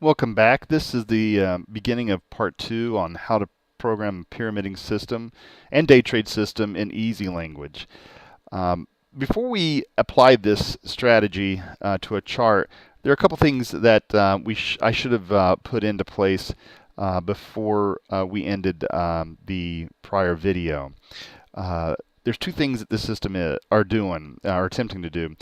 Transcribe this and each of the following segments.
Welcome back. This is the beginning of part 2 on how to program a pyramiding system and day trade system in EasyLanguage. Before we apply this strategy to a chart, there are a couple things that I should have put into place before we ended the prior video. There's two things that this system are attempting to do.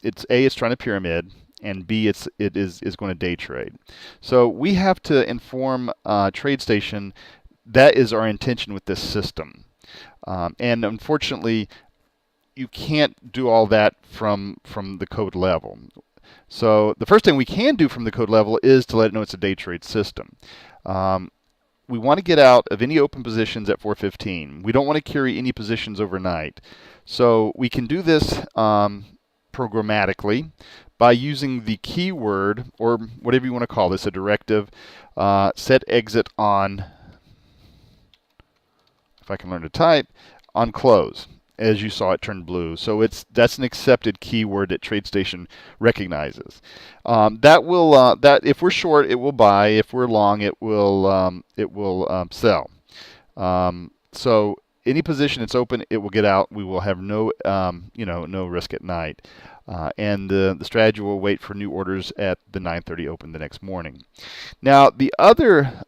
It's A, it's trying to pyramid, and B, it is going to day trade. So we have to inform TradeStation that is our intention with this system. And unfortunately, you can't do all that from the code level. So the first thing we can do from the code level is to let it know it's a day trade system. We want to get out of any open positions at 4:15. We don't want to carry any positions overnight. So we can do this programmatically by using the keyword, or whatever you want to call this, a directive, set exit on, if I can learn to type, on close. As you saw, it turned blue. So that's an accepted keyword that TradeStation recognizes. That if we're short, it will buy. If we're long, it will sell. So any position that's open, it will get out. We will have no no risk at night. And the strategy will wait for new orders at the 9:30 open the next morning. Now, the other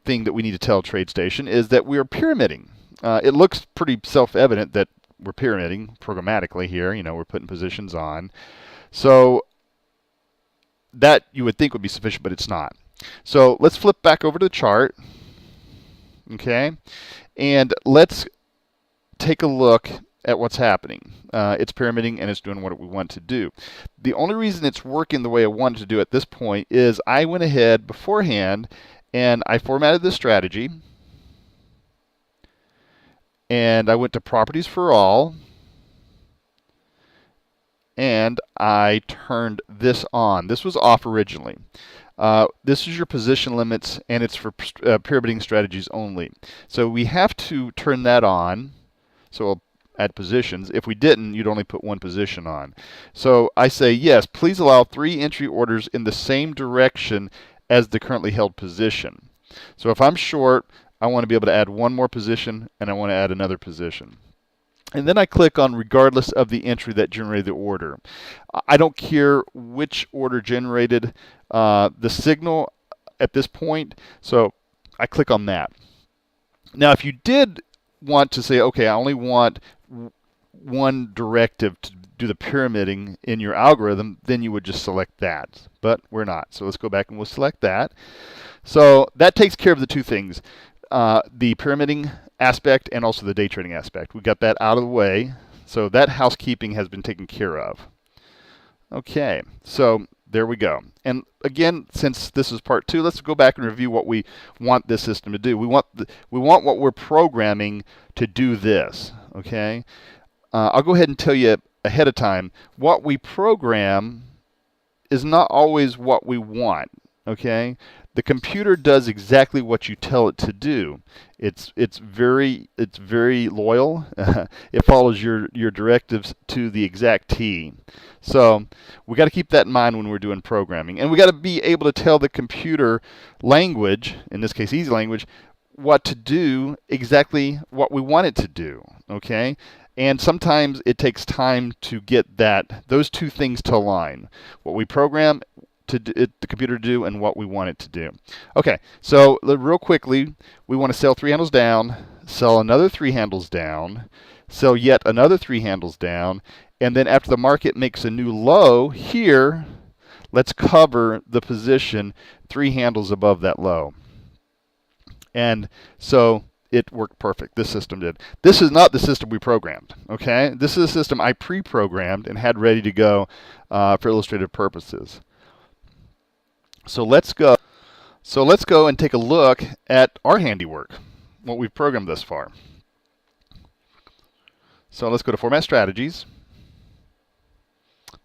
thing that we need to tell TradeStation is that we are pyramiding. It looks pretty self-evident that we're pyramiding programmatically here. We're putting positions on. So that you would think would be sufficient, but it's not. So let's flip back over to the chart. Okay, and let's take a look at what's happening. It's pyramiding and it's doing what we want to do. The only reason it's working the way I wanted to do at this point is I went ahead beforehand and I formatted the strategy. And I went to Properties for All, and I turned this on. This was off originally. This is your position limits, and it's for pyramiding strategies only. So we have to turn that on. So we'll add positions. If we didn't, you'd only put one position on. So I say, yes, please allow 3 entry orders in the same direction as the currently held position. So if I'm short, I want to be able to add one more position, and I want to add another position. And then I click on regardless of the entry that generated the order. I don't care which order generated the signal at this point, so I click on that. Now, if you did want to say, okay, I only want one directive to do the pyramiding in your algorithm, then you would just select that. But we're not. So let's go back and we'll select that. So that takes care of the two things. The pyramiding aspect and also the day trading aspect. We got that out of the way, so that housekeeping has been taken care of. Okay, so there we go. And again, since this is part 2, let's go back and review what we want this system to do. We want what we're programming to do this. Okay, I'll go ahead and tell you ahead of time, what we program is not always what we want. Okay. The computer does exactly what you tell it to do. It's very loyal. It follows your directives to the exact T. So we got to keep that in mind when we're doing programming, and we got to be able to tell the computer language, in this case EasyLanguage, what to do, exactly what we want it to do. Okay. And sometimes it takes time to get those two things to align. What we program the computer to do and what we want it to do. Okay, so real quickly, we want to sell 3 handles down, sell another 3 handles down, sell yet another 3 handles down, and then after the market makes a new low here, let's cover the position 3 handles above that low. And so it worked perfect. This system did. This is not the system we programmed. Okay, this is a system I pre-programmed and had ready to go for illustrative purposes. So let's go and take a look at our handiwork, what we've programmed thus far. So let's go to Format Strategies.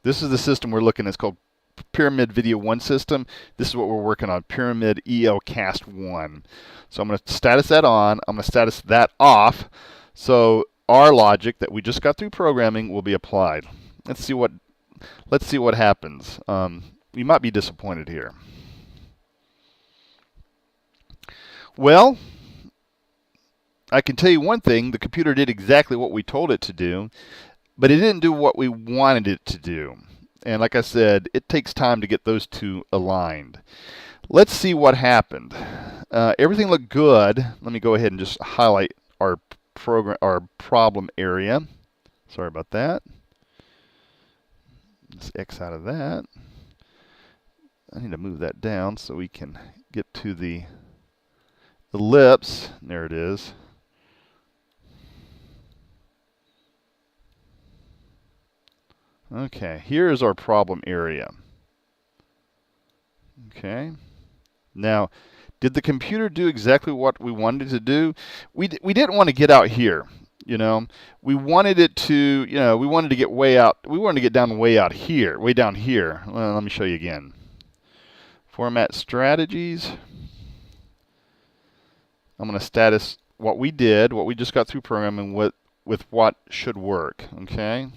This is the system we're looking at. It's called Pyramid Video 1 system. This is what we're working on, Pyramid ELCast 1. So I'm going to status that on. I'm going to status that off. So our logic that we just got through programming will be applied. Let's see what happens. You might be disappointed here. Well, I can tell you one thing, the computer did exactly what we told it to do, but it didn't do what we wanted it to do. And like I said, it takes time to get those two aligned. Let's see what happened. Everything looked good. Let me go ahead and just highlight our problem area. Sorry about that. Let's X out of that. I need to move that down so we can get to the ellipse. There it is. Okay, here is our problem area. Okay. Now, did the computer do exactly what we wanted it to do? We didn't want to get out here. You know, we wanted it to, we wanted to get way out. We wanted to get down way out here, way down here. Well, let me show you again. Format strategies. I'm going to status what we did, what we just got through programming with what should work. Okay.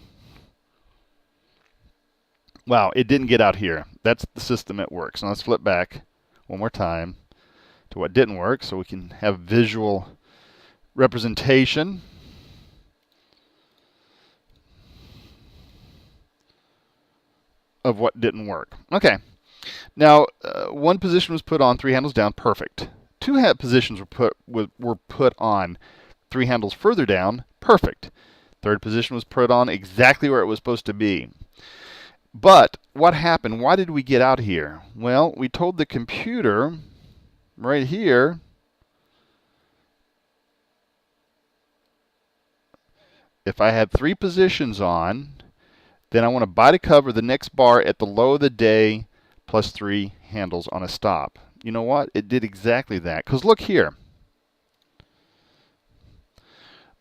Wow, it didn't get out here. That's the system it works. Now let's flip back one more time to what didn't work so we can have visual representation. Of what didn't work. Okay. Now, one position was put on, 3 handles down, perfect. 2 positions were put on 3 handles further down, perfect. 3rd position was put on exactly where it was supposed to be. But what happened? Why did we get out here? Well, we told the computer right here if I had 3 positions on, then I want to buy to cover the next bar at the low of the day plus 3 handles on a stop. You know what? It did exactly that. Because look here.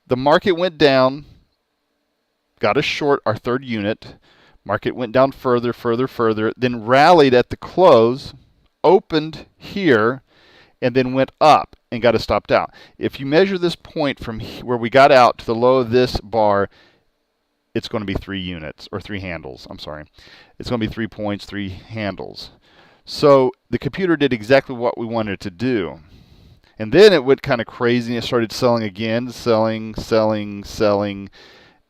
The market went down, got us short our 3rd unit. Market went down further, then rallied at the close, opened here, and then went up and got us stopped out. If you measure this point from where we got out to the low of this bar, it's going to be 3 units, or 3 handles, I'm sorry. It's going to be 3 points, 3 handles. So the computer did exactly what we wanted it to do. And then it went kind of crazy and it started selling again, selling,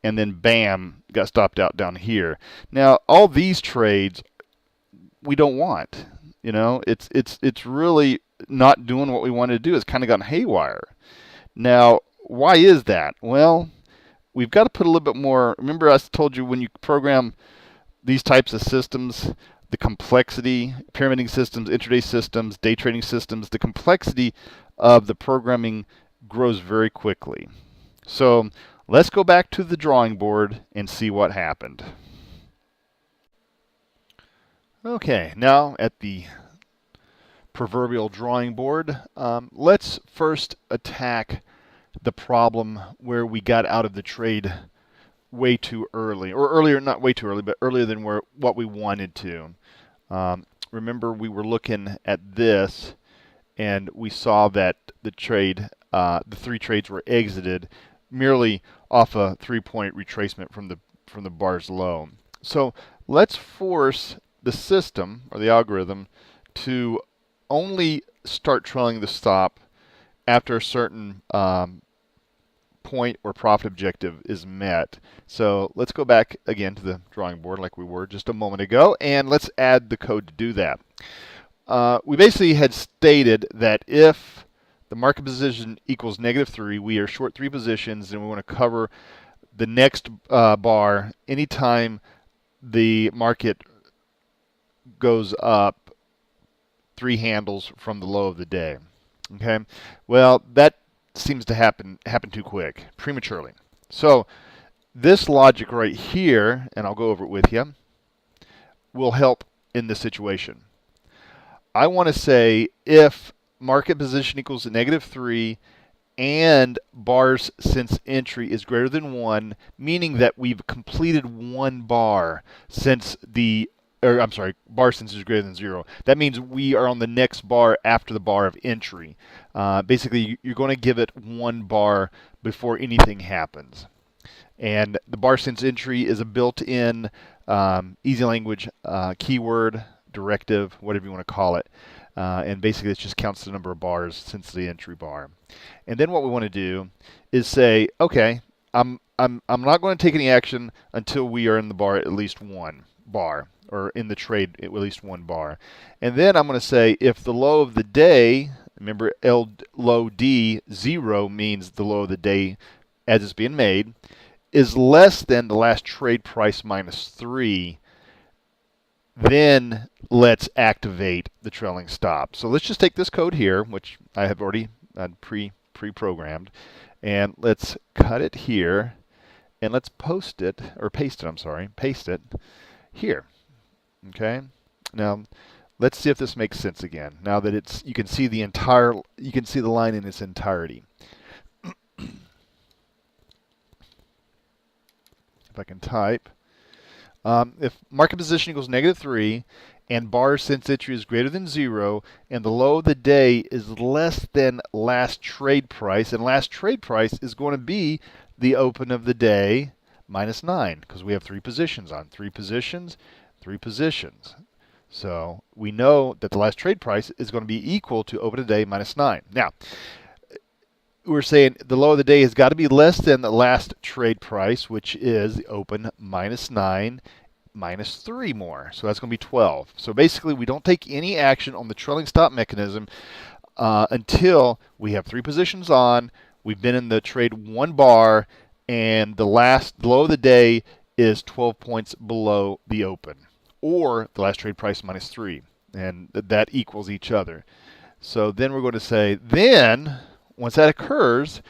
and then bam, got stopped out down here. Now, all these trades we don't want. You know, it's really not doing what we wanted to do. It's kind of gotten haywire. Now, why is that? Well, we've got to put a little bit more. Remember I told you when you program these types of systems, the complexity, pyramiding systems, intraday systems, day trading systems, the complexity of the programming grows very quickly. So let's go back to the drawing board and see what happened. Okay, now at the proverbial drawing board, let's first attack the problem where we got out of the trade way too early, or earlier, not way too early, but earlier than what we wanted to. Remember, we were looking at this, and we saw that the trade, the 3 trades were exited merely off a 3-point retracement from the bar's low. So let's force the system or the algorithm to only start trailing the stop after a certain point or profit objective is met. So let's go back again to the drawing board like we were just a moment ago, and let's add the code to do that. We basically had stated that if the market position equals -3, we are short 3 positions, and we want to cover the next bar anytime the market goes up 3 handles from the low of the day. Okay, well, that seems to happen too quick, prematurely. So this logic right here, and I'll go over it with you, will help in this situation. I want to say if market position equals -3 and bars since entry is greater than 1, meaning that we've completed 1 bar since the, or I'm sorry, bar since is greater than 0. That means we are on the next bar after the bar of entry. Basically, you're going to give it 1 bar before anything happens. And the bar since entry is a built-in EasyLanguage keyword directive, whatever you want to call it. And basically, it just counts the number of bars since the entry bar. And then what we want to do is say, okay, I'm not going to take any action until we are in the bar at least 1 bar, or in the trade at least 1 bar. And then I'm going to say if the low of the day, remember L low D 0 means the low of the day as it's being made, is less than the last trade price minus 3, then let's activate the trailing stop. So let's just take this code here, which I have already pre-programmed, and let's cut it here, and let's paste it here. Okay. Now let's see if this makes sense again. Now that you can see the line in its entirety. If I can type, if market position equals -3 and bar since entry is greater than 0 and the low of the day is less than last trade price, and last trade price is going to be the open of the day minus 9, because we have 3 positions on. 3 positions, 3 positions. So we know that the last trade price is going to be equal to open of the day minus 9. Now, we're saying the low of the day has got to be less than the last trade price, which is the open minus 9 minus 3 more. So that's going to be 12. So basically, we don't take any action on the trailing stop mechanism until we have 3 positions on, we've been in the trade 1 bar, and the low of the day is 12 points below the open, or the last trade price minus 3. And that equals each other. So then we're going to say, once that occurs,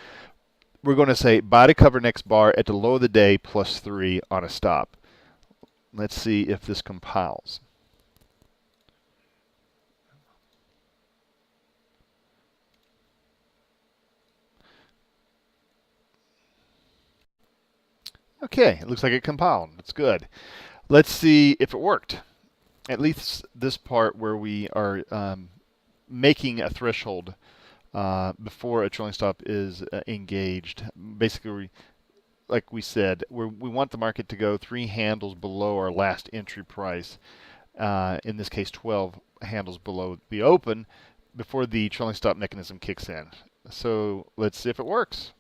we're going to say buy to cover next bar at the low of the day plus 3 on a stop. Let's see if this compiles. Okay, it looks like it compiled. That's good. Let's see if it worked. At least this part where we are making a threshold before a trailing stop is engaged. Basically, like we said, we want the market to go 3 handles below our last entry price. In this case, 12 handles below the open before the trailing stop mechanism kicks in. So let's see if it works.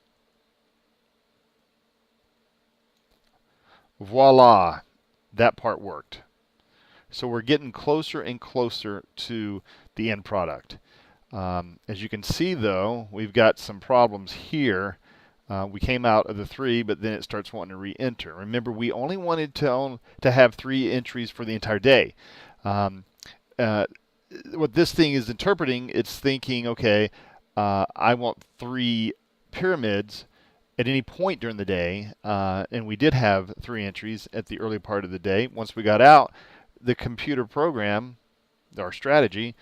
Voila, that part worked. So we're getting closer and closer to the end product. As you can see, though, we've got some problems here. We came out of the 3, but then it starts wanting to re-enter. Remember, we only wanted to have 3 entries for the entire day. What this thing is interpreting, it's thinking, okay, I want 3 pyramids at any point during the day, and we did have 3 entries at the early part of the day. Once we got out, the computer program, our strategy,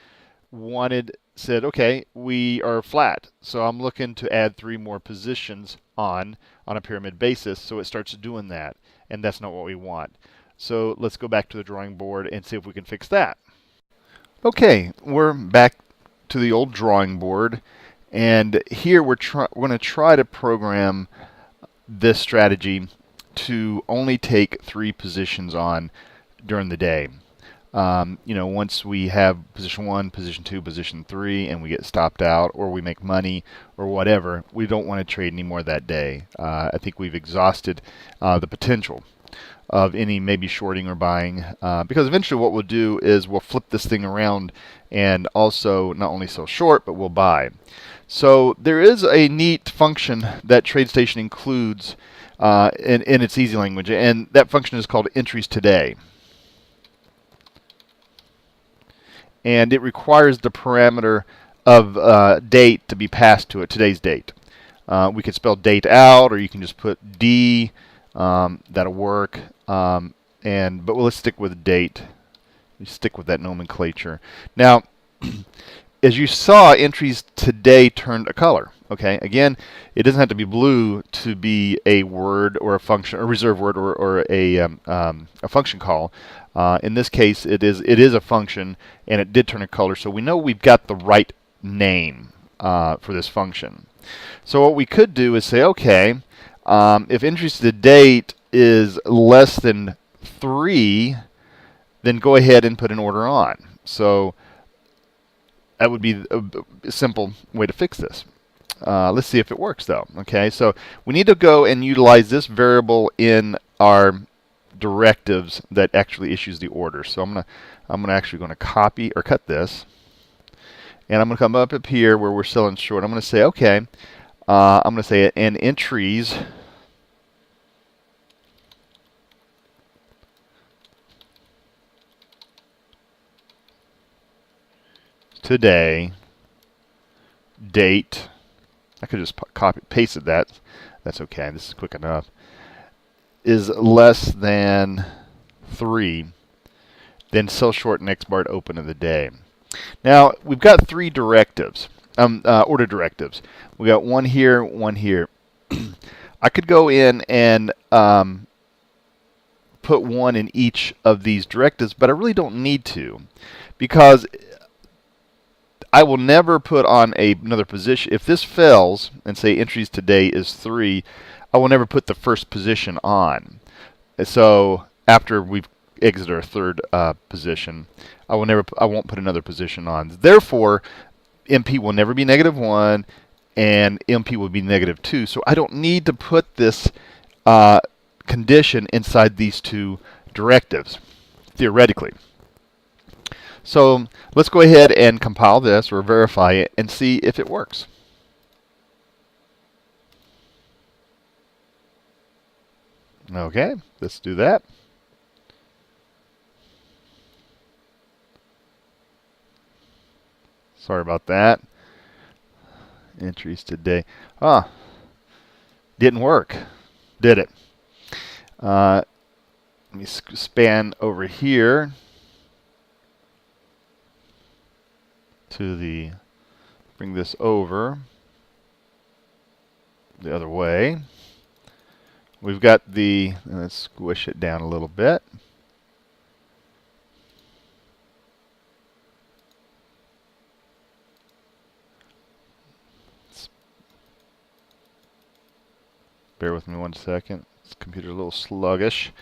said, okay, we are flat, so I'm looking to add 3 more positions on a pyramid basis, so it starts doing that, and that's not what we want. So let's go back to the drawing board and see if we can fix that. Okay, we're back to the old drawing board, and here we're going to try to program this strategy to only take 3 positions on during the day. Once we have position 1, position 2, position 3, and we get stopped out, or we make money, or whatever, we don't want to trade anymore that day. I think we've exhausted the potential of any maybe shorting or buying, because eventually what we'll do is we'll flip this thing around and also not only sell short, but we'll buy. So there is a neat function that TradeStation includes in its EasyLanguage, and that function is called entries today. And it requires the parameter of date to be passed to it, today's date. We could spell date out, or you can just put D. That'll work. But let's stick with date. We stick with that nomenclature. Now, as you saw, entries today turned a color. Okay. Again, it doesn't have to be blue to be a word or a function, a reserved word, or a function call. In this case, it is a function, and it did turn a color, so we know we've got the right name for this function. So what we could do is say, okay, if entries to date is less than 3, then go ahead and put an order on. So that would be a simple way to fix this. Let's see if it works though. Okay, so we need to go and utilize this variable in our directives that actually issues the order. So I'm actually going to copy or cut this, and I'm going to come up here where we're selling short. I'm going to say, okay, I'm going to say and entries today, date. I could just copy pasted that. That's okay. This is quick enough. Is less than 3. Then sell short next bar to open of the day. Now we've got 3 directives, order directives. We got one here, one here. I could go in and put one in each of these directives, but I really don't need to, because I will never put on another position. If this fails and say entries today is 3, I will never put the first position on. So after we've exited our third position, I won't put another position on. Therefore, MP will never be -1 and MP will be -2. So I don't need to put this condition inside these 2 directives, theoretically. So let's go ahead and compile this or verify it and see if it works. Okay, let's do that. Sorry about that. Entries today. Didn't work, did it? Let me span over here to bring this over the other way. We've got let's squish it down a little bit. Bear with me 1 second. This computer's a little sluggish.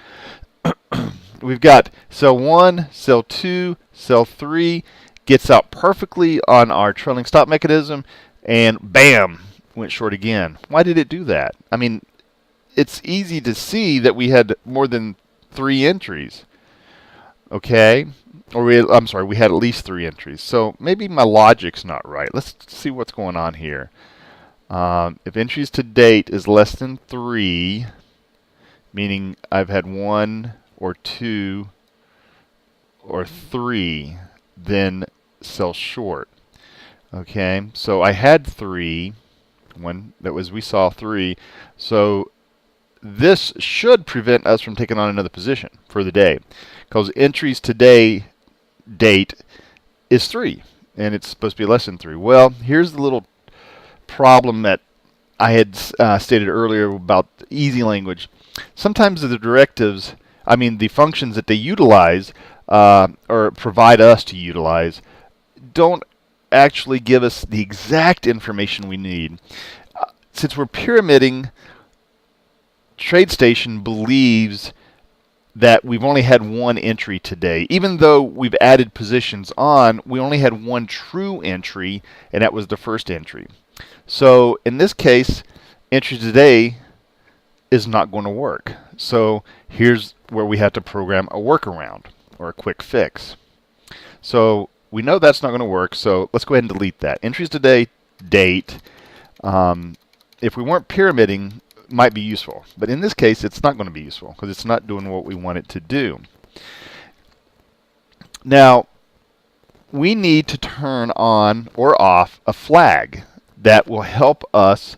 We've got cell 1, cell 2, cell 3, gets out perfectly on our trailing stop mechanism, and bam, went short again. Why did it do that? I mean, it's easy to see that we had more than 3 entries. Okay? Or we had at least 3 entries. So maybe my logic's not right. Let's see what's going on here. If entries to date is less than 3, meaning I've had 1 or 2 or 3, then sell short. Okay, so I had 3. We saw 3. So this should prevent us from taking on another position for the day, because entries today date is 3, and it's supposed to be less than 3. Well, here's the little problem that I had stated earlier about EasyLanguage. Sometimes the directives, the functions that they utilize or provide us to utilize, don't actually give us the exact information we need. Since we're pyramiding, TradeStation believes that we've only had 1 entry today. Even though we've added positions on, we only had 1 true entry, and that was the first entry. So in this case, entry today is not going to work. So here's where we have to program a workaround or a quick fix. So we know that's not going to work, so let's go ahead and delete that. Entries today, date. If we weren't pyramiding, might be useful. But in this case, it's not going to be useful because it's not doing what we want it to do. Now, we need to turn on or off a flag that will help us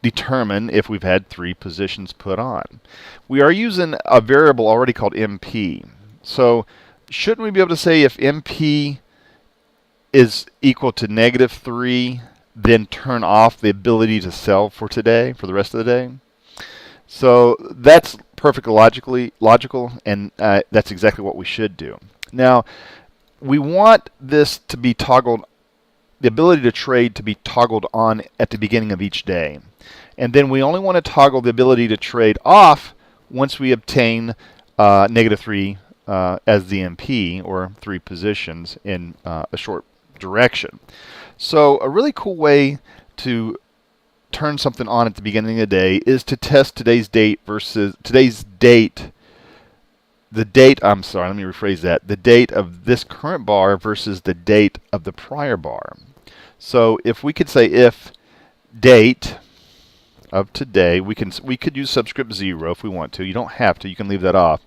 determine if we've had 3 positions put on. We are using a variable already called MP. So shouldn't we be able to say if MP is equal to -3, then turn off the ability to sell for today, for the rest of the day? So that's perfectly logical, and that's exactly what we should do. Now, we want this to be toggled, the ability to trade to be toggled on at the beginning of each day. And then we only want to toggle the ability to trade off once we obtain -3 as the MP, or 3 positions in a short direction. So a really cool way to turn something on at the beginning of the day is to test today's date versus today's date. The date of this current bar versus the date of the prior bar. So if we could say if date of today, we could use subscript 0 if we want to. You don't have to. You can leave that off.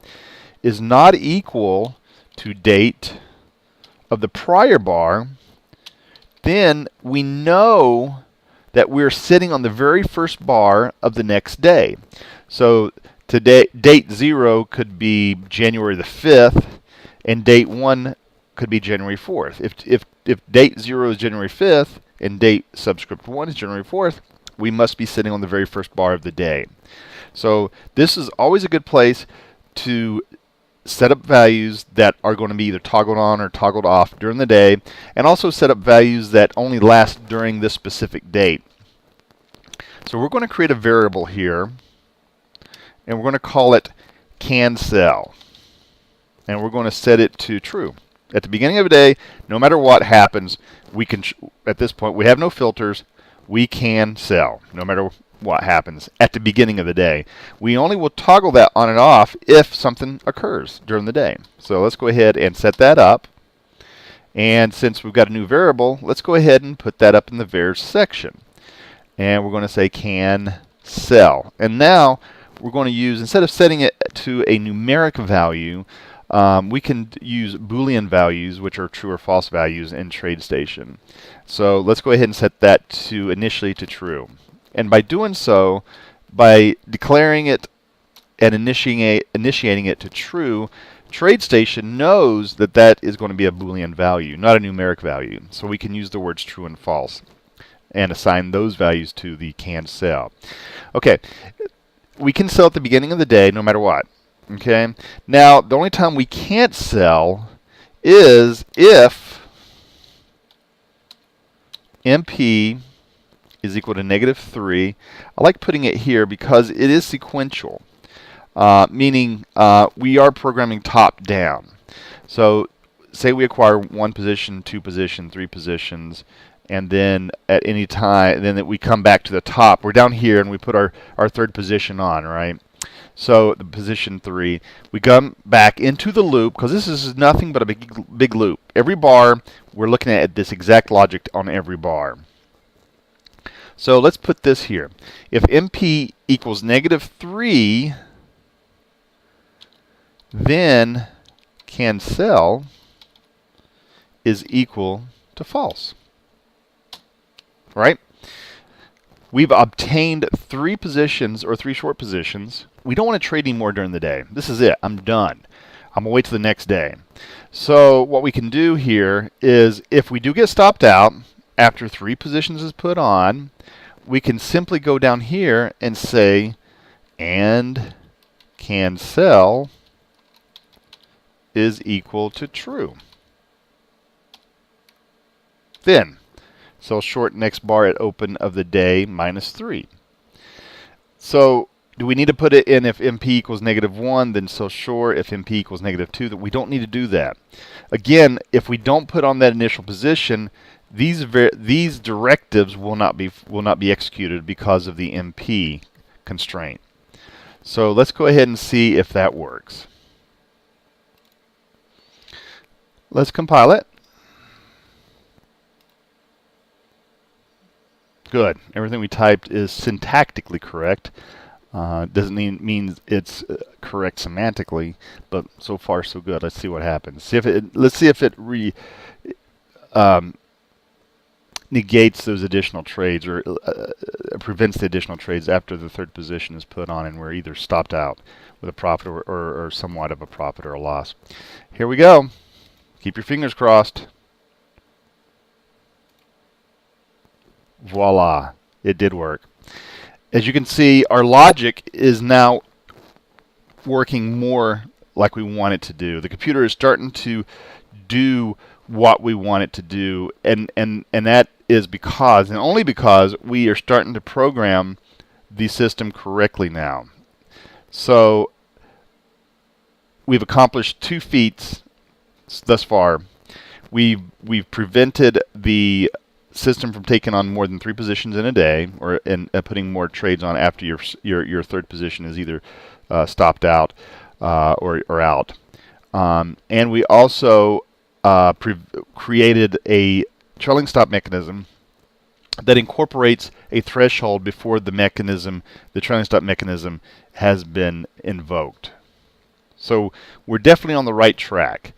Is not equal to date of the prior bar, then we know that we're sitting on the very first bar of the next day. So today, date 0 could be January the 5th, and date 1 could be January 4th. If date 0 is January 5th and date subscript 1 is January 4th, we must be sitting on the very first bar of the day. So this is always a good place to set up values that are going to be either toggled on or toggled off during the day, and also set up values that only last during this specific date. So we're going to create a variable here, and we're going to call it cancel, and we're going to set it to true. At the beginning of a day, no matter what happens, we can, at this point, we have no filters. We can sell no matter what happens at the beginning of the day. We only will toggle that on and off if something occurs during the day. So let's go ahead and set that up. And since we've got a new variable, let's go ahead and put that up in the var section. And we're going to say can sell. And now we're going to use, instead of setting it to a numeric value, we can use Boolean values, which are true or false values in TradeStation. So let's go ahead and set that to initially to true. And by doing so, by declaring it and initiating it to true, TradeStation knows that that is going to be a Boolean value, not a numeric value. So we can use the words true and false and assign those values to the can sell. Okay, we can sell at the beginning of the day no matter what. Okay, now the only time we can't sell is if MP is equal to -3. I like putting it here because it is sequential, meaning we are programming top down. So say we acquire 1 position, 2 position, 3 positions, and then at any time, then we come back to the top. We're down here and we put our 3rd position on, right? So the position 3, we come back into the loop, because this is nothing but a big loop. Every bar, we're looking at this exact logic on every bar. So let's put this here. If MP equals -3, then cancel is equal to false. Right? We've obtained 3 positions, or 3 short positions. We don't want to trade anymore during the day. This is it. I'm done. I'm going to wait till the next day. So what we can do here is, if we do get stopped out after 3 positions is put on, we can simply go down here and say, and cancel is equal to true. Then, sell short next bar at open of the day -3. So do we need to put it in if MP equals -1, then sell short if MP equals -2? That we don't need to do that. Again, if we don't put on that initial position, these directives will not be executed because of the MP constraint. So let's go ahead and see if that works. Let's compile it. Good. Everything we typed is syntactically correct. Doesn't mean it's correct semantically, but so far so good. Let's see what happens. Let's see if it negates those additional trades, or prevents the additional trades after the 3rd position is put on and we're either stopped out with a profit or somewhat of a profit or a loss. Here we go. Keep your fingers crossed. Voila, it did work. As you can see, our logic is now working more like we want it to do. The computer is starting to do what we want it to do, and that is because, and only because, we are starting to program the system correctly now. So we've accomplished 2 feats thus far. We've prevented the system from taking on more than 3 positions in a day, or putting more trades on after your third position is either stopped out or out. And we also created a trailing stop mechanism that incorporates a threshold before the trailing stop mechanism, has been invoked. So we're definitely on the right track.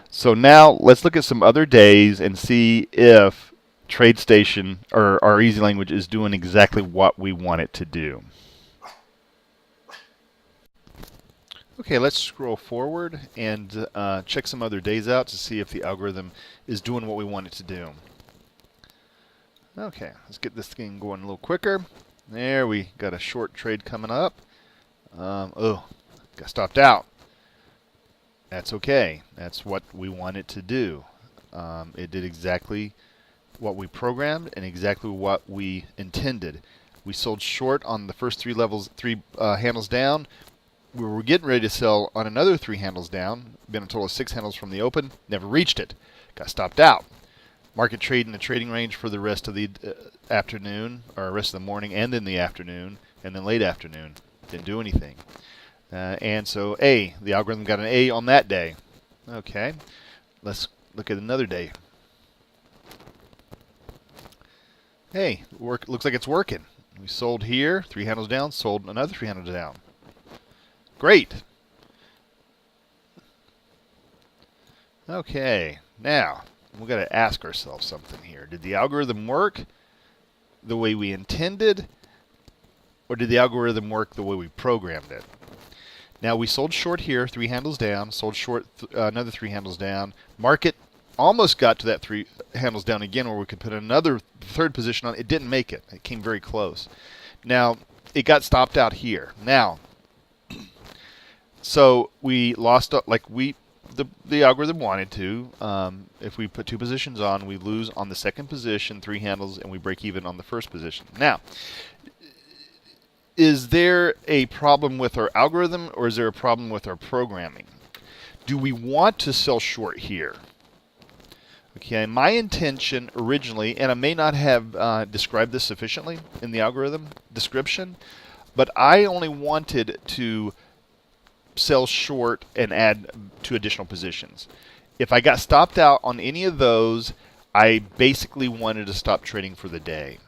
So now let's look at some other days and see if TradeStation or our EasyLanguage is doing exactly what we want it to do. Okay, let's scroll forward and check some other days out to see if the algorithm is doing what we want it to do. Okay, let's get this thing going a little quicker. There, we got a short trade coming up. Oh, got stopped out. That's okay. That's what we want it to do. It did exactly what we programmed and exactly what we intended. We sold short on the first 3 handles down. We were getting ready to sell on another 3 handles down. Been a total of 6 handles from the open. Never reached it. Got stopped out. Market trade in the trading range for the rest of the afternoon, or rest of the morning, and then the afternoon, and then late afternoon. Didn't do anything. And so the algorithm got an A on that day. Okay, let's look at another day. Hey, looks like it's working. We sold here, 3 handles down, sold another 3 handles down. Great. Okay, now we've got to ask ourselves something here. Did the algorithm work the way we intended, or did the algorithm work the way we programmed it? Now we sold short here, 3 handles down, sold short another 3 handles down. Market almost got to that 3 handles down again where we could put another third position on. It didn't make it. It came very close. Now, it got stopped out here. Now, so we lost, like the algorithm wanted to. If we put 2 positions on, we lose on the second position, 3 handles, and we break even on the first position. Now, is there a problem with our algorithm, or is there a problem with our programming? Do we want to sell short here? Okay, my intention originally, and I may not have described this sufficiently in the algorithm description, but I only wanted to sell short and add 2 additional positions. If I got stopped out on any of those, I basically wanted to stop trading for the day.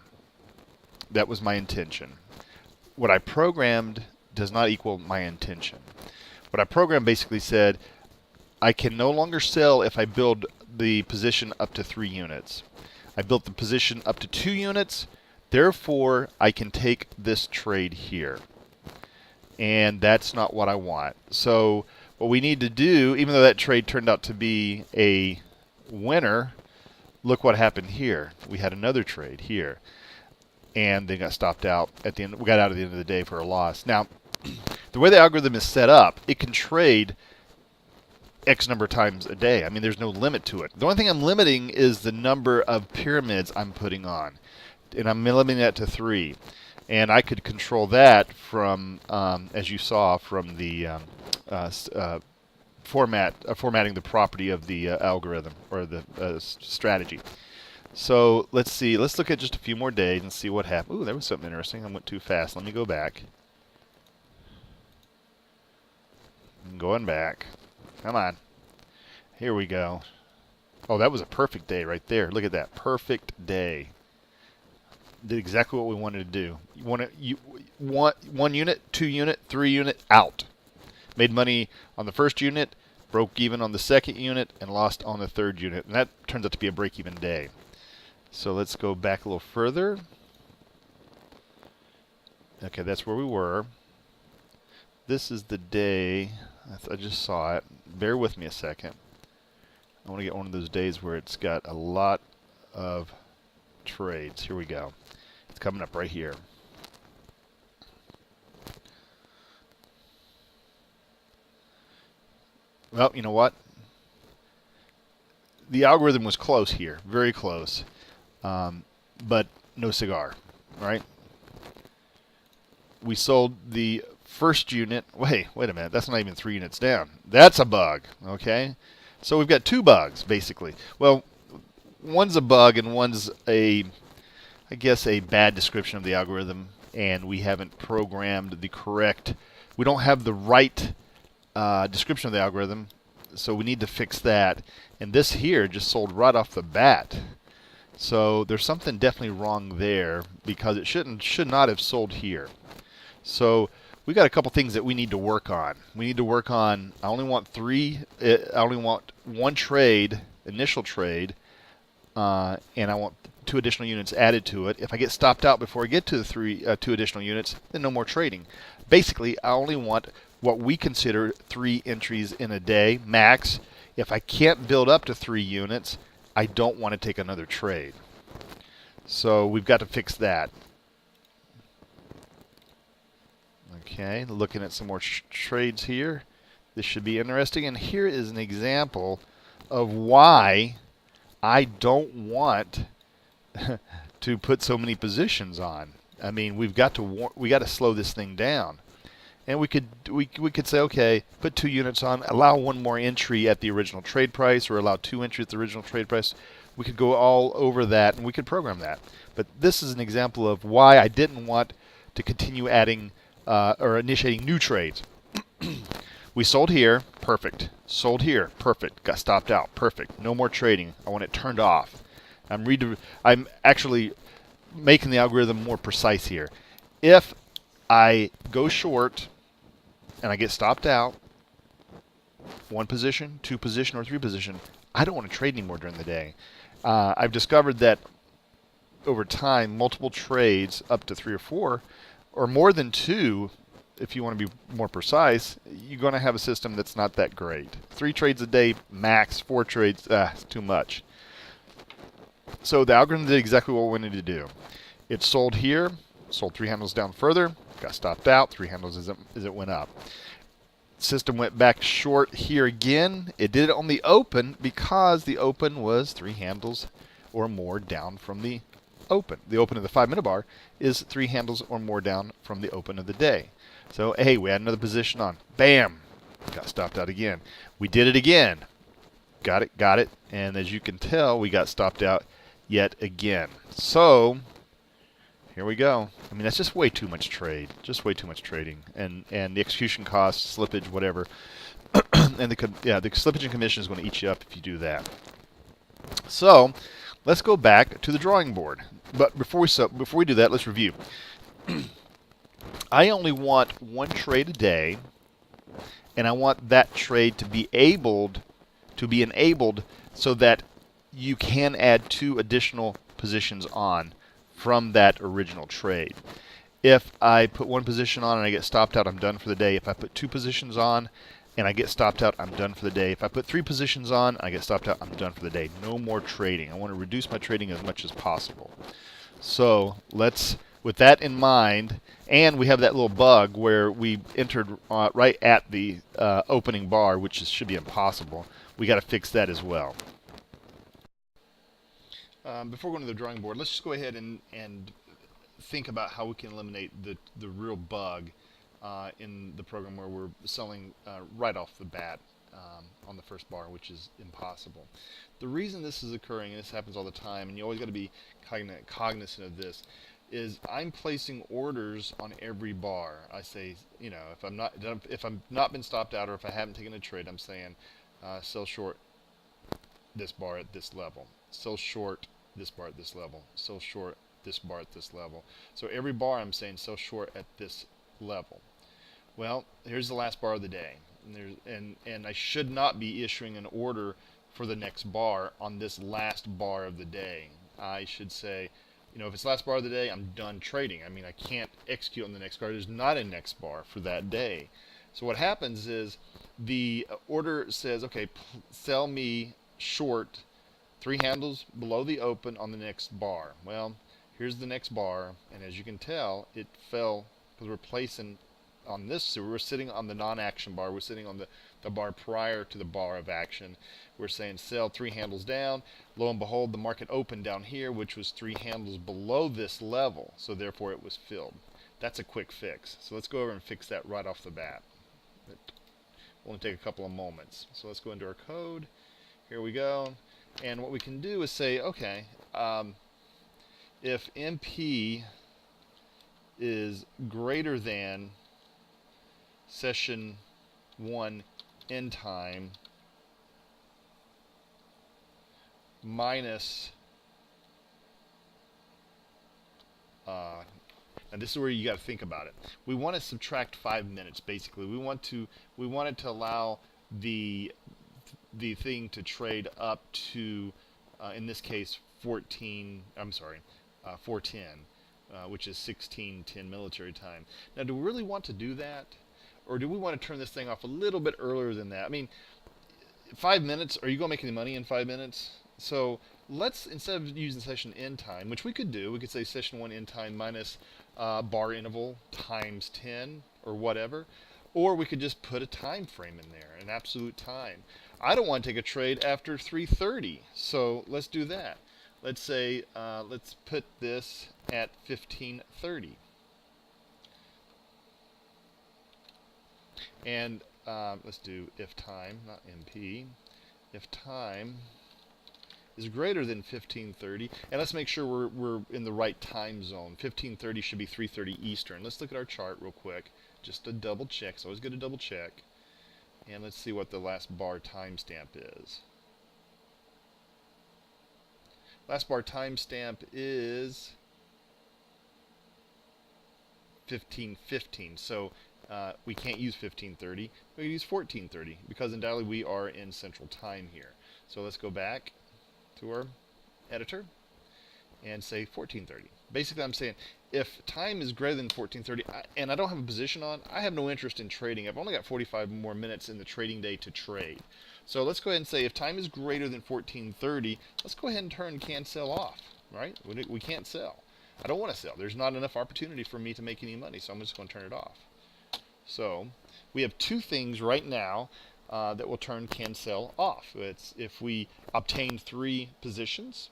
That was my intention. What I programmed does not equal my intention. What I programmed basically said, I can no longer sell if I build the position up to 3 units. I built the position up to 2 units, therefore I can take this trade here. And that's not what I want. So what we need to do, even though that trade turned out to be a winner, look what happened here. We had another trade here, and they got stopped out at the end. We got out at the end of the day for a loss. Now, the way the algorithm is set up, it can trade X number of times a day. I mean, there's no limit to it. The only thing I'm limiting is the number of pyramids I'm putting on, and I'm limiting that to 3. And I could control that from, as you saw, from the formatting the property of the algorithm or the strategy. So let's see. Let's look at just a few more days and see what happened. Ooh, there was something interesting. I went too fast. Let me go back. I'm going back. Come on. Here we go. Oh, that was a perfect day right there. Look at that. Perfect day. Did exactly what we wanted to do. You want 1 unit, 2 unit, 3 unit, out. Made money on the first unit, broke even on the second unit, and lost on the third unit. And that turns out to be a break-even day. So let's go back a little further. Okay, that's where we were. This is the day. I just saw it. Bear with me a second. I want to get one of those days where it's got a lot of trades. Here we go. It's coming up right here. Well, you know what? The algorithm was close here, very close, but no cigar, right? We sold the first unit. Wait a minute. That's not even 3 units down. That's a bug. Okay. So we've got 2 bugs basically. Well, one's a bug and one's I guess a bad description of the algorithm, and we haven't programmed the correct. We don't have the right description of the algorithm, so we need to fix that. And this here just sold right off the bat. So there's something definitely wrong there because it should not have sold here. So we got a couple things that we need to work on. We need to work on. I only want 1 trade, initial trade, and I want 2 additional units added to it. If I get stopped out before I get to the 2 additional units, then no more trading. Basically, I only want what we consider 3 entries in a day max. If I can't build up to 3 units, I don't want to take another trade. So we've got to fix that. Okay, looking at some more trades here. This should be interesting. And here is an example of why I don't want to put so many positions on. I mean, we got to slow this thing down. And we could say, okay, put 2 units on, allow 1 more entry at the original trade price, or allow 2 entries at the original trade price. We could go all over that, and we could program that. But this is an example of why I didn't want to continue adding or initiating new trades. We sold here, perfect. Sold here, perfect. Got stopped out, perfect. No more trading. I want it turned off. I'm actually making the algorithm more precise here. If I go short and I get stopped out, 1 position, 2 position, or 3 position, I don't want to trade anymore during the day. I've discovered that over time, multiple trades up to 3 or 4, or more than 2, if you want to be more precise, you're going to have a system that's not that great. 3 trades a day max, 4 trades, it's too much. So the algorithm did exactly what we wanted to do. It sold here, sold 3 handles down further, got stopped out, 3 handles as it went up. System went back short here again. It did it on the open because the open was 3 handles or more down from the open. The open of the 5-minute bar is 3 handles or more down from the open of the day. So, hey, we had another position on. Bam! Got stopped out again. We did it again. Got it. And as you can tell, we got stopped out yet again. So, here we go. I mean, that's just way too much trade. Just way too much trading. And the execution costs, slippage, whatever. And the slippage and commission is going to eat you up if you do that. So, let's go back to the drawing board. But before we do that, let's review. I only want 1 trade a day, and I want that trade to be enabled so that you can add 2 additional positions on from that original trade. If I put 1 position on and I get stopped out, I'm done for the day. If I put 2 positions on and I get stopped out, I'm done for the day. If I put 3 positions on and I get stopped out, I'm done for the day. No more trading. I want to reduce my trading as much as possible. So let's, with that in mind, and we have that little bug where we entered right at the opening bar, which should be impossible. We got to fix that as well. Before going to the drawing board, let's just go ahead and think about how we can eliminate the real bug in the program where we're selling right off the bat on the first bar, which is impossible. The reason this is occurring, and this happens all the time, and you always got to be cognizant of this, is I'm placing orders on every bar. I say, you know, if I'm not been stopped out or if I haven't taken a trade, I'm saying sell short this bar at this level, sell short this bar at this level, sell short this bar at this level. So every bar I'm saying sell short at this level. Well, here's the last bar of the day, and I should not be issuing an order for the next bar on this last bar of the day. I should say, you know, if it's last bar of the day, I'm done trading. I mean, I can't execute on the next bar. There's not a next bar for that day. So what happens is the order says, okay, sell me short 3 handles below the open on the next bar. Well, here's the next bar, and as you can tell, it fell because we're placing on this, so we're sitting on the non-action bar. We're sitting on the bar prior to the bar of action. We're saying sell 3 handles down. Lo and behold, the market opened down here, which was 3 handles below this level, so therefore it was filled. That's a quick fix. So let's go over and fix that right off the bat. It will only take a couple of moments. So let's go into our code. Here we go. And what we can do is say, okay, if MP is greater than session 1 end time minus and this is where you got to think about it. We want to subtract 5 minutes. Basically, we want it to allow the thing to trade up to, in this case, 410, which is 16:10 military time. Now, do we really want to do that, or do we want to turn this thing off a little bit earlier than that? I mean, 5 minutes. Are you going to make any money in 5 minutes? So let's, instead of using session end time, which we could do, we could say session 1 end time minus bar interval times 10 or whatever, or we could just put a time frame in there, an absolute time. I don't want to take a trade after 3:30, so let's do that. Let's say let's put this at 15:30, and let's do if time, not MP, if time is greater than 15:30, and let's make sure we're in the right time zone. 15:30 should be 3:30 Eastern. Let's look at our chart real quick, just to double check. It's always good to double check. And let's see what the last bar timestamp is. Last bar timestamp is 15:15. So we can't use 15:30. We can use 14:30 because undoubtedly we are in Central Time here. So let's go back to our editor and say 14:30. Basically, I'm saying if time is greater than 14:30 and I don't have a position on, I have no interest in trading. I've only got 45 more minutes in the trading day to trade. So let's go ahead and say if time is greater than 14:30, let's go ahead and turn can sell off, right? We can't sell. I don't want to sell. There's not enough opportunity for me to make any money, so I'm just going to turn it off. So we have two things right now that will turn can sell off. It's if we obtain 3 positions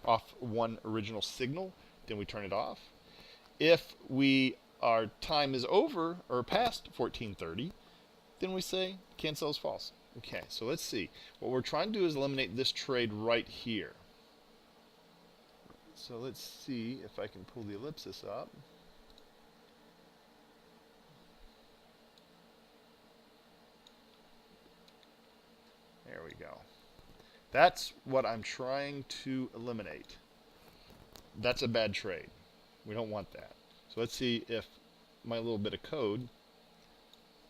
off one original signal, then we turn it off. If our time is over or past 14:30, then we say can sell is false. Okay, so let's see. What we're trying to do is eliminate this trade right here. So let's see if I can pull the ellipsis up. There we go. That's what I'm trying to eliminate. That's a bad trade. We don't want that. So let's see if my little bit of code,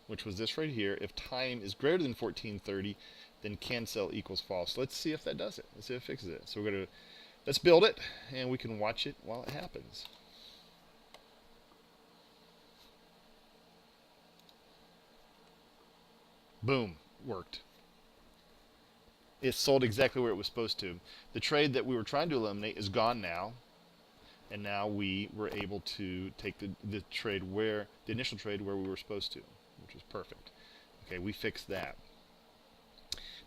which was this right here, if time is greater than 14:30, then can sell equals false. Let's see if that does it. Let's see if it fixes it. So let's build it, and we can watch it while it happens. Boom, worked. It sold exactly where it was supposed to. The trade that we were trying to eliminate is gone now, and now we were able to take the initial trade where we were supposed to, which was perfect. Okay, we fixed that.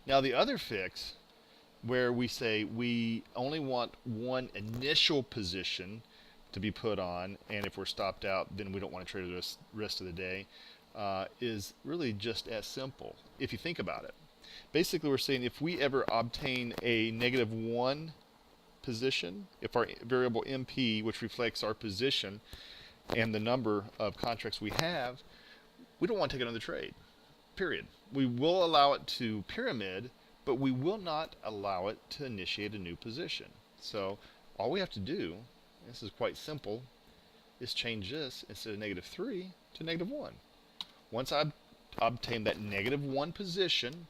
Now the other fix, where we say we only want one initial position to be put on, and if we're stopped out, then we don't want to trade the rest of the day, is really just as simple, if you think about it. Basically, we're saying if we ever obtain a -1 position, if our variable MP, which reflects our position and the number of contracts we have, we don't want to take another trade, period. We will allow it to pyramid, but we will not allow it to initiate a new position. So all we have to do, this is quite simple, is change this instead of -3 to -1. Once I obtain that -1 position,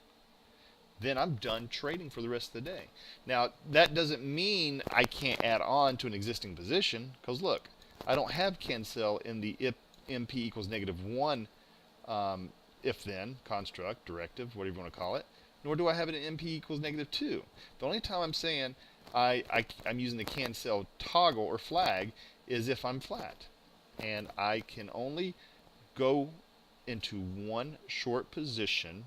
then I'm done trading for the rest of the day. Now, that doesn't mean I can't add on to an existing position, because look, I don't have can sell in the if MP equals -1 if-then construct, directive, whatever you want to call it, nor do I have it in MP equals -2. The only time I'm saying I'm using the can sell toggle or flag is if I'm flat. And I can only go into one short position,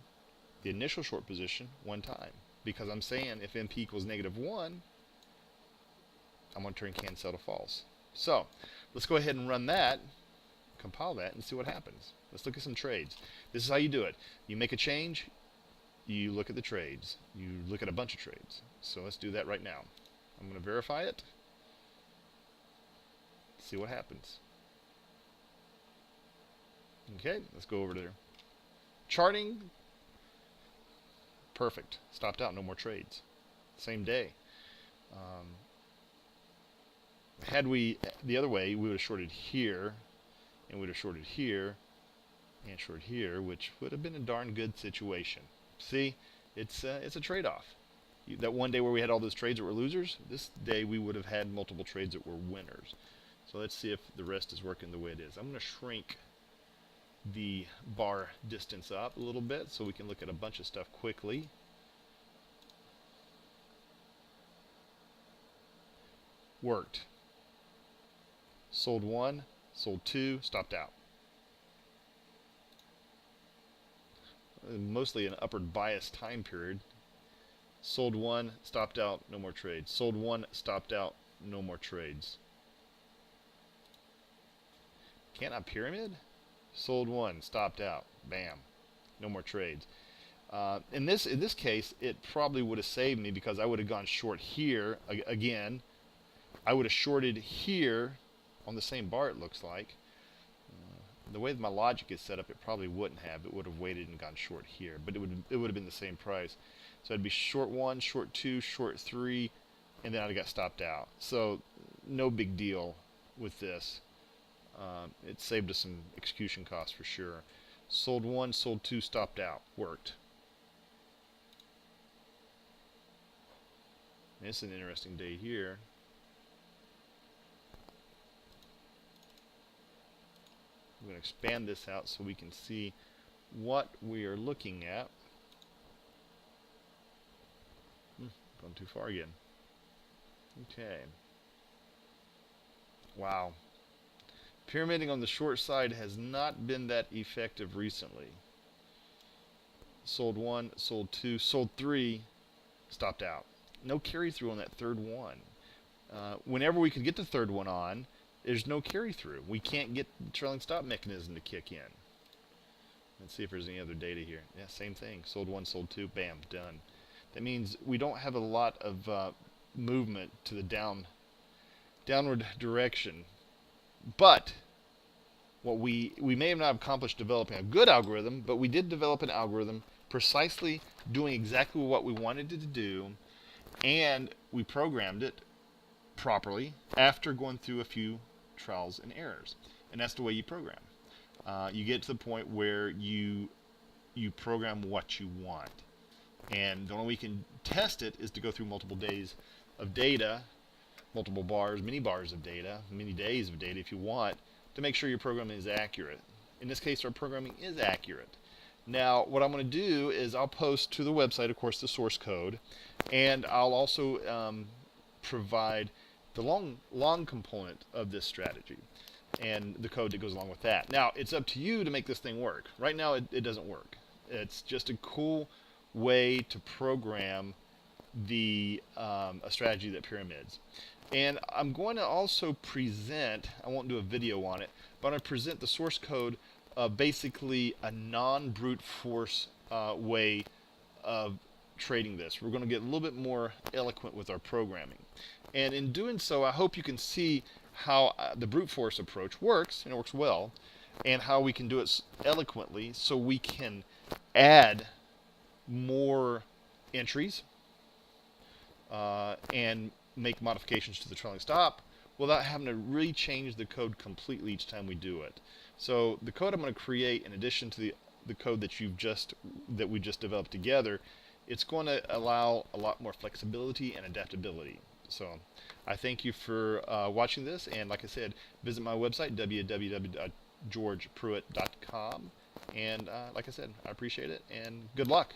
the initial short position, one time, because I'm saying if MP equals -1, I'm going to turn can sell to false. So let's go ahead and run that, compile that and see what happens. Let's look at some trades. This is how you do it. You make a change, you look at the trades. You look at a bunch of trades. So let's do that right now. I'm going to verify it. See what happens. Okay, let's go over there. Charting. Perfect. Stopped out. No more trades. Same day. Had we the other way, we would have shorted here, and we would have shorted here, and shorted here, which would have been a darn good situation. See, it's a trade-off. That one day where we had all those trades that were losers, this day we would have had multiple trades that were winners. So let's see if the rest is working the way it is. I'm going to shrink the bar distance up a little bit so we can look at a bunch of stuff quickly. Worked. Sold 1, sold 2, stopped out. Mostly an upward bias time period. Sold 1, stopped out, no more trades. Sold 1, stopped out, no more trades. Can't I pyramid? Sold 1, stopped out, bam, no more trades. In this case, it probably would have saved me because I would have gone short here again. I would have shorted here on the same bar, it looks like. The way that my logic is set up, it probably wouldn't have. It would have waited and gone short here, but it would have been the same price. So I'd be short 1, short 2, short 3, and then I'd have got stopped out. So no big deal with this. It saved us some execution costs for sure. Sold 1, sold 2, stopped out. Worked. It's an interesting day here. I'm going to expand this out so we can see what we are looking at. Going too far again. Okay. Wow. Pyramiding on the short side has not been that effective recently. Sold 1, sold 2, sold 3, stopped out. No carry through on that third one. Whenever we could get the third one on, there's no carry through. We can't get the trailing stop mechanism to kick in. Let's see if there's any other data here. Yeah, same thing. Sold 1, sold 2, bam, done. That means we don't have a lot of movement to the downward direction. But what we may have not accomplished developing a good algorithm, but we did develop an algorithm precisely doing exactly what we wanted it to do, and we programmed it properly after going through a few trials and errors. And that's the way you program. You get to the point where you program what you want. And the only way you can test it is to go through multiple days of data, multiple bars, many bars of data, many days of data if you want, to make sure your programming is accurate. In this case, our programming is accurate. Now, what I'm going to do is I'll post to the website, of course, the source code, and I'll also provide the long component of this strategy and the code that goes along with that. Now, it's up to you to make this thing work. Right now, it doesn't work. It's just a cool way to program a strategy that pyramids. And I'm going to also present, I won't do a video on it, but I'm going to present the source code of basically a non-brute force way of trading this. We're going to get a little bit more eloquent with our programming. And in doing so, I hope you can see how the brute force approach works, and it works well, and how we can do it eloquently so we can add more entries and make modifications to the trailing stop without having to really change the code completely each time we do it. So the code I'm going to create, in addition to the code that we just developed together, it's going to allow a lot more flexibility and adaptability. So I thank you for watching this, and like I said, visit my website, www.georgepruitt.com, and like I said, I appreciate it, and good luck.